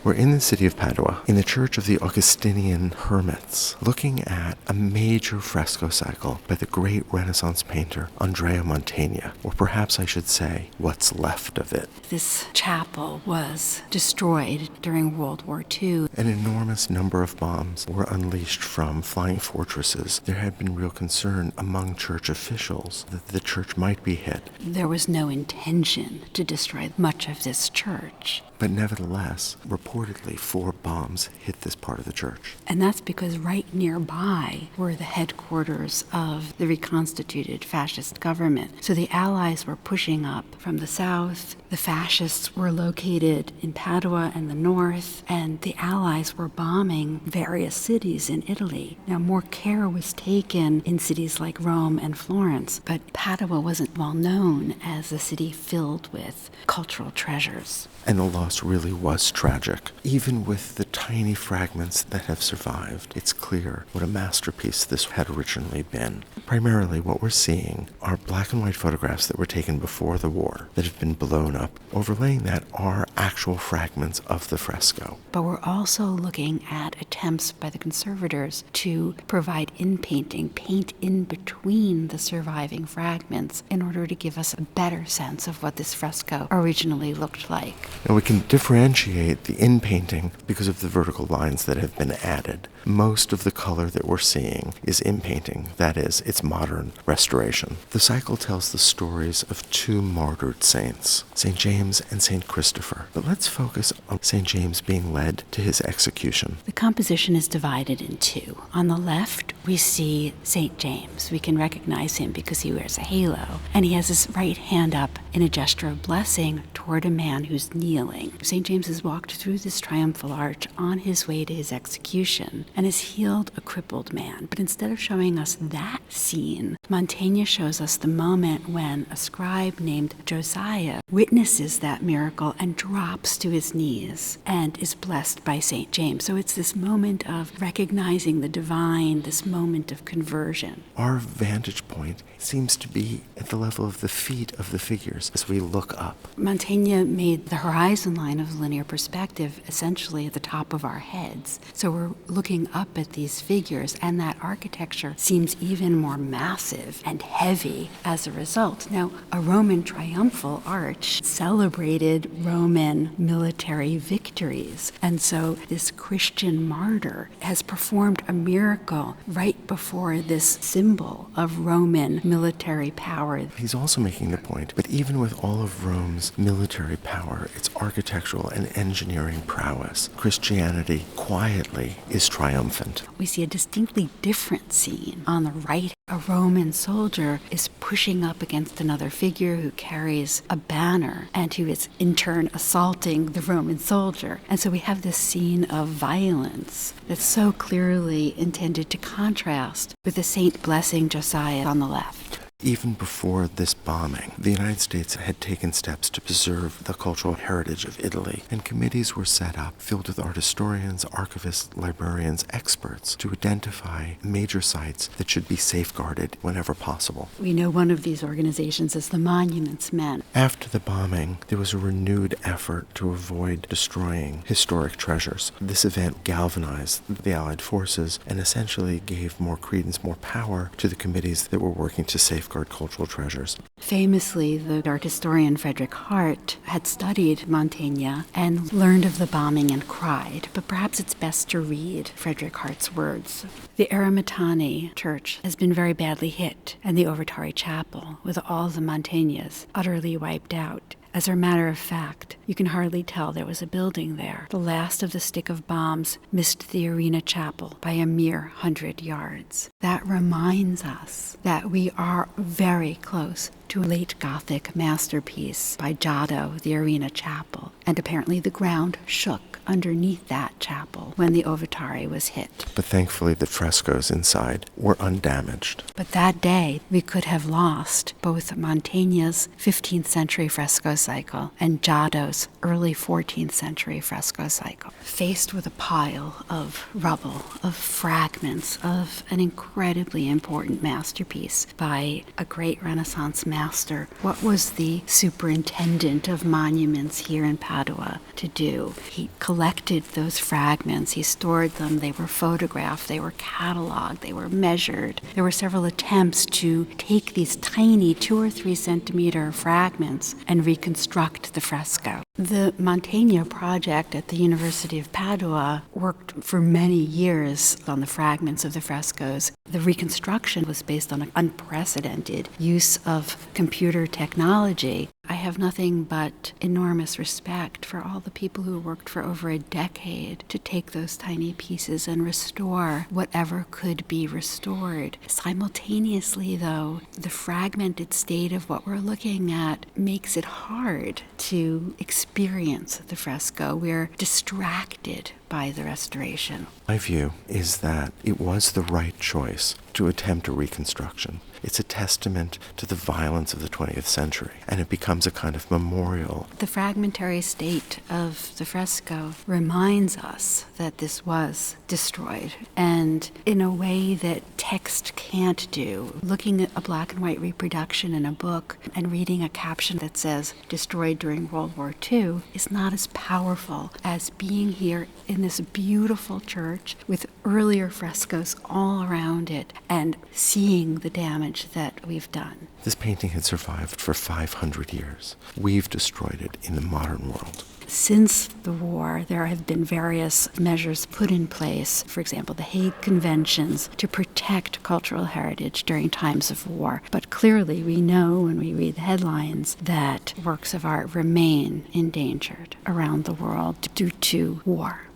We're in the city of Padua, in the church of the Augustinian hermits, looking at a major fresco cycle by the great Renaissance painter Andrea Mantegna, or perhaps I should say, what's left of it. This chapel was destroyed during World War II. An enormous number of bombs were unleashed from flying fortresses. There had been real concern among church officials that the church might be hit. There was no intention to destroy much of this church. But nevertheless, reportedly, 4 bombs hit this part of the church. And that's because right nearby were the headquarters of the reconstituted fascist government. So the Allies were pushing up from the south. The fascists were located in Padua and the north, and the Allies were bombing various cities in Italy. Now, more care was taken in cities like Rome and Florence, but Padua wasn't well known as a city filled with cultural treasures. And the loss really was tragic. Even with the tiny fragments that have survived, it's clear what a masterpiece this had originally been. Primarily, what we're seeing are black and white photographs that were taken before the war that have been blown up. Overlaying that are actual fragments of the fresco. But we're also looking at attempts by the conservators to provide inpainting, paint in between the surviving fragments in order to give us a better sense of what this fresco originally looked like. And we can differentiate the inpainting because of the vertical lines that have been added. Most of the color that we're seeing is inpainting, that is, it's modern restoration. The cycle tells the stories of 2 martyred saints, St. James and St. Christopher. But let's focus on St. James being led to his execution. The composition is divided in 2. On the left, we see St. James. We can recognize him because he wears a halo, and he has his right hand up in a gesture of blessing toward a man who's kneeling. St. James has walked through this triumphal arch on his way to his execution and has healed a crippled man. But instead of showing us that scene, Mantegna shows us the moment when a scribe named Josiah witnesses that miracle and drops to his knees and is blessed by St. James. So it's this moment of recognizing the divine, this moment of conversion. Our vantage point seems to be at the level of the feet of the figures as we look up. Mantegna made the horizon line of linear perspective essentially at the top of our heads. So we're looking up at these figures, and that architecture seems even more massive and heavy as a result. Now, a Roman triumphal arch celebrated Roman military victories. And so this Christian martyr has performed a miracle right before this symbol of Roman military power. He's also making the point, but even with all of Rome's military power, its architectural and engineering prowess, Christianity quietly is triumphant. We see a distinctly different scene on the right. A Roman soldier is pushing up against another figure who carries a banner and who is in turn assaulting the Roman soldier. And so we have this scene of violence that's so clearly intended to contrast with the saint blessing Josiah on the left. Even before this bombing, the United States had taken steps to preserve the cultural heritage of Italy, and committees were set up filled with art historians, archivists, librarians, experts to identify major sites that should be safeguarded whenever possible. We know one of these organizations is the Monuments Men. After the bombing, there was a renewed effort to avoid destroying historic treasures. This event galvanized the Allied forces and essentially gave more credence, more power to the committees that were working to safeguard cultural treasures. Famously, the art historian Frederick Hart had studied Mantegna and learned of the bombing and cried, but perhaps it's best to read Frederick Hart's words. The Eremitani church has been very badly hit, and the Ovetari Chapel, with all the Mantegnas, utterly wiped out. As a matter of fact, you can hardly tell there was a building there. The last of the stick of bombs missed the Arena Chapel by a mere 100 yards. That reminds us that we are very close to a late Gothic masterpiece by Giotto, the Arena Chapel, and apparently the ground shook underneath that chapel when the Ovetari was hit. But thankfully the frescoes inside were undamaged. But that day, we could have lost both Mantegna's 15th century fresco cycle and Giotto's early 14th century fresco cycle. Faced with a pile of rubble, of fragments of an incredibly important masterpiece by a great Renaissance man, master? What was the superintendent of monuments here in Padua to do? He collected those fragments, he stored them, they were photographed, they were cataloged, they were measured. There were several attempts to take these tiny 2 or 3 centimeter fragments and reconstruct the fresco. The Mantegna project at the University of Padua worked for many years on the fragments of the frescoes. The reconstruction was based on an unprecedented use of computer technology. I have nothing but enormous respect for all the people who worked for over a decade to take those tiny pieces and restore whatever could be restored. Simultaneously, though, the fragmented state of what we're looking at makes it hard to experience the fresco. We're distracted by the restoration. My view is that it was the right choice to attempt a reconstruction. It's a testament to the violence of the 20th century, and it becomes a kind of memorial. The fragmentary state of the fresco reminds us that this was destroyed, and in a way that text can't do. Looking at a black and white reproduction in a book and reading a caption that says destroyed during World War II is not as powerful as being here in this beautiful church with earlier frescoes all around it and seeing the damage that we've done. This painting had survived for 500 years. We've destroyed it in the modern world. Since the war, there have been various measures put in place, for example, the Hague Conventions, to protect cultural heritage during times of war. But clearly we know when we read the headlines that works of art remain endangered around the world due to war.